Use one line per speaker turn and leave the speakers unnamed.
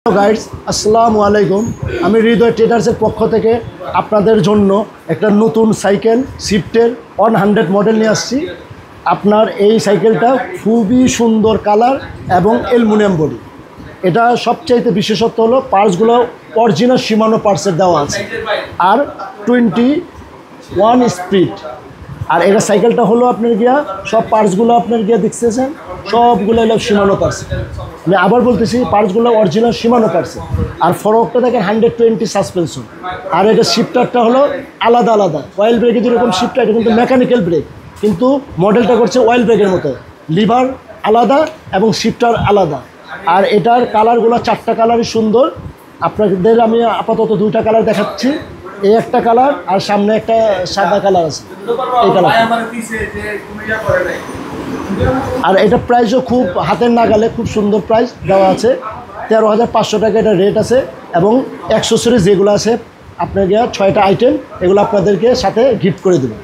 Hello guys, আসসালামু আলাইকুম। আমি হৃদয় ট্রেডার্সের পক্ষ থেকে আপনাদের জন্য একটা নতুন সাইকেল শিফটের 100 মডেল নিয়ে আসছি। আপনার এই সাইকেলটা খুবই সুন্দর কালার এবং অ্যালুমিনিয়াম বডি। এটা সবচাইতে বিশেষত্ব হলো পার্টসগুলো অরিজিনাল শিমানো পার্টসের দেওয়া আছে আর 21 স্পিড। আর এটা সাইকেলটা হলো আপনার গিয়া সব পার্টসগুলো আপনার গিয়া দেখতেছেন সবগুলো হলো শিমানো পার্টস। আমি আবার বলতেছি পার্টসগুলো অরিজিনাল শিমানো পার্টস। আর ফরকটা দেখেন 120 সাসপেনশন। আর এটা শিফটারটা হলো আলাদা আলাদা। অয়েল ব্রেকে যেরকম শিফটার, এটা কিন্তু মেকানিক্যাল ব্রেক, কিন্তু মডেলটা করছে অয়েল ব্রেকের মতো। লিভার আলাদা এবং শিফটার আলাদা। আর এটার কালারগুলো 4টা কালারই সুন্দর। আপনাদের আমি আপাতত 2টা কালার দেখাচ্ছি। এই একটা কালার আর সামনে একটা সাদা কালার আছে, এই কালার। আর এটা প্রাইসও খুব হাতের নাগালে, খুব সুন্দর প্রাইস দেওয়া আছে। 13,500 টাকা এটা রেট আছে। এবং অ্যাক্সেসরিজ যেগুলো আছে আপনার 6টা আইটেম, এগুলো আপনাদেরকে সাথে গিফট করে দেবো।